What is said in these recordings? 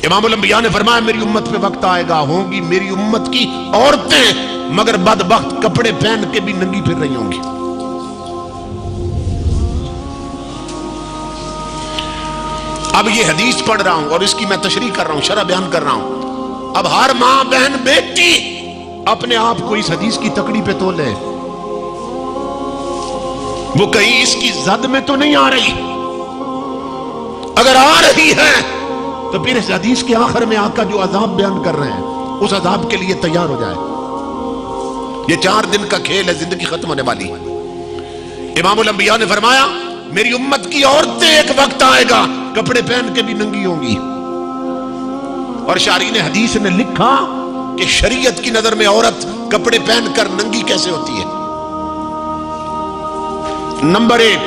इमामुल अंबिया ने फरमाया मेरी उम्मत पे वक्त आएगा, होंगी मेरी उम्मत की औरतें मगर बदबख्त कपड़े पहन के भी नंगी फिर रही होंगी। अब ये हदीस पढ़ रहा हूं और इसकी मैं तशरीह कर रहा हूं, शरह बयान कर रहा हूं। अब हर मां बहन बेटी अपने आप को इस हदीस की तकड़ी पे तोले, वो कहीं इसकी जद में तो नहीं आ रही। अगर आ रही है तो फिर इस हदीस के आखिर में आका जो अजाब बयान कर रहे हैं उस अजाब के लिए तैयार हो जाए। ये 4 दिन का खेल है, जिंदगी खत्म होने वाली है। इमामुल अंबिया ने फरमाया मेरी उम्मत की औरतें एक वक्त आएगा कपड़े पहन के भी नंगी होंगी। और शारीन हदीस ने लिखा कि शरीयत की नजर में औरत कपड़े पहनकर नंगी कैसे होती है। नंबर 1,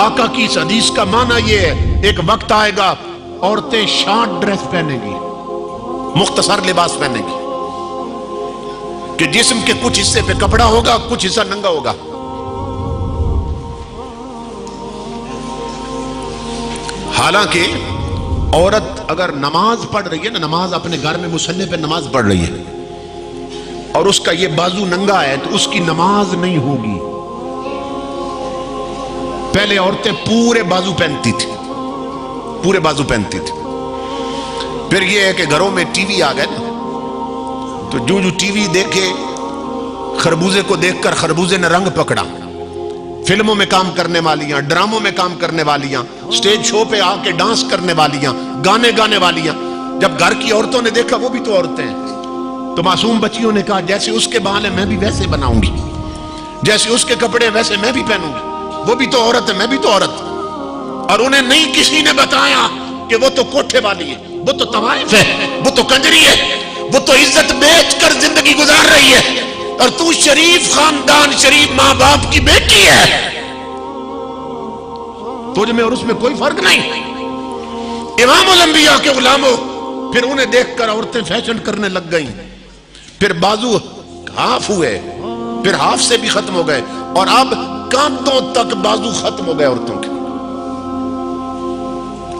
आका की इस हदीस का माना यह है एक वक्त आएगा औरतें शॉर्ट ड्रेस पहनेंगी, मुख्तसर लिबास पहनेंगी कि जिस्म के कुछ हिस्से पे कपड़ा होगा, कुछ हिस्सा नंगा होगा। हालांकि औरत अगर नमाज पढ़ रही है ना, नमाज अपने घर में मुसल्ले पे नमाज पढ़ रही है और उसका ये बाजू नंगा है तो उसकी नमाज नहीं होगी। पहले औरतें पूरे बाजू पहनती थी, पूरे बाजू पहनती थी। फिर ये है कि घरों में टीवी आ गए ना, तो जो टीवी देखे खरबूजे को देखकर खरबूजे ने रंग पकड़ा। फिल्मों में काम करने वालियां, ड्रामों में काम करने वालियां, स्टेज शो पे आके डांस करने वालियां, गाने गाने वालियां, जब घर की औरतों ने देखा वो भी तो औरतें हैं, तो मासूम बच्चियों ने कहा जैसे उसके बाल है मैं भी वैसे बनाऊंगी, जैसे उसके कपड़े वैसे मैं भी पहनूंगी, वो भी तो औरत है मैं भी तो औरत। और उन्हें नहीं किसी ने बताया कि वो तो कोठे वाली है, वो तो तवाइफ है, वो तो कंजरी है, वो तो इज्जत बेचकर जिंदगी गुजार रही है और तू शरीफ खानदान शरीफ मां बाप की बेटी है, तुझ में और उसमें कोई फर्क नहीं। इमामुल अंबिया के गुलामों, फिर उन्हें देखकर औरतें फैशन करने लग गईं, फिर बाजू हाफ हुए, फिर हाफ से भी खत्म हो गए और अब कांधों तक बाजू खत्म हो गए औरतों के।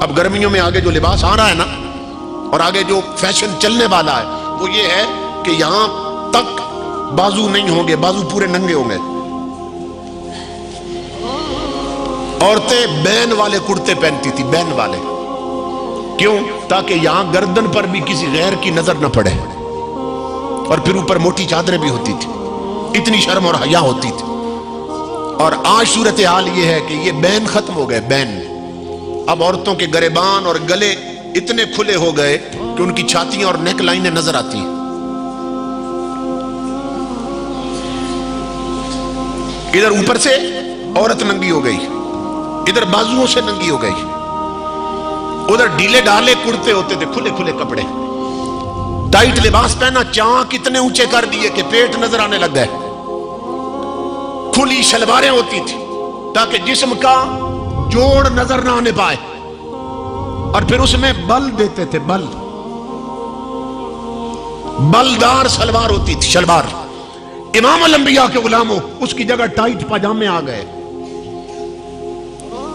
अब गर्मियों में आगे जो लिबास आ रहा है ना और आगे जो फैशन चलने वाला है वो ये है कि यहां तक बाजू नहीं होंगे, बाजू पूरे नंगे होंगे। औरतें बैन वाले कुर्ते पहनती थी, बैन वाले, क्यों? ताकि यहां गर्दन पर भी किसी गैर की नजर न पड़े। और फिर ऊपर मोटी चादरें भी होती थी, इतनी शर्म और हया होती थी। और आज सूरत हाल ये है कि ये बैन खत्म हो गए, बैन। अब औरतों के गरेबान और गले इतने खुले हो गए कि उनकी छातियां और नेक लाइनें नजर आती हैं। इधर ऊपर से औरत नंगी हो गई, इधर बाजुओं से नंगी हो गई, उधर ढीले ढाले कुर्ते होते थे, खुले खुले कपड़े, टाइट लिबास पहना, चांक इतने ऊंचे कर दिए कि पेट नजर आने लग गए, खुली शलवारें होती थी ताकि जिस्म का जोड़ नजर ना आने पाए, और फिर उसमें बल देते थे, बलदार सलवार होती थी, शलवार। इमामुल अंबिया के गुलामों, उसकी जगह टाइट पाजामे आ गए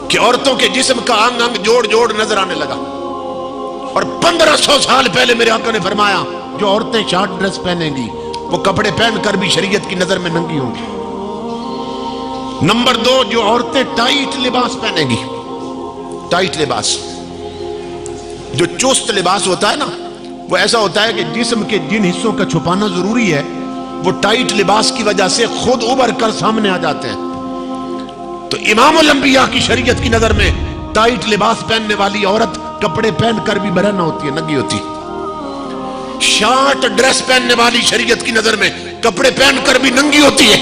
कि औरतों के जिस्म का अंग अंग जोड़ जोड़ नजर आने लगा। और 1500 साल पहले मेरे आका ने फरमाया जो औरतें शॉर्ट ड्रेस पहनेंगी वो कपड़े पहनकर भी शरीयत की नजर में नंगी होंगी। नंबर 2, जो औरतें टाइट लिबास पहनेंगी, टाइट लिबास, जो चुस्त लिबास होता है ना, वो ऐसा होता है कि जिस्म के जिन हिस्सों का छुपाना जरूरी है वो टाइट लिबास की वजह से खुद उभर कर सामने आ जाते हैं। तो इमामुल अंबिया की शरीयत की नजर में टाइट लिबास पहनने वाली औरत कपड़े पहनकर भी बरहना होती है, नंगी होती है। शॉर्ट ड्रेस पहनने वाली शरीयत की नजर में कपड़े पहनकर भी नंगी होती है।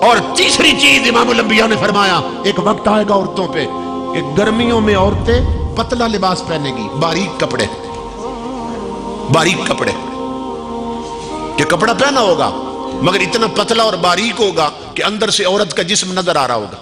और तीसरी चीज इमामुल अंबिया ने फरमाया एक वक्त आएगा औरतों पे कि गर्मियों में औरतें पतला लिबास पहनेगी, बारीक कपड़े, बारीक कपड़े, कि कपड़ा पहना होगा मगर इतना पतला और बारीक होगा कि अंदर से औरत का जिस्म नजर आ रहा होगा।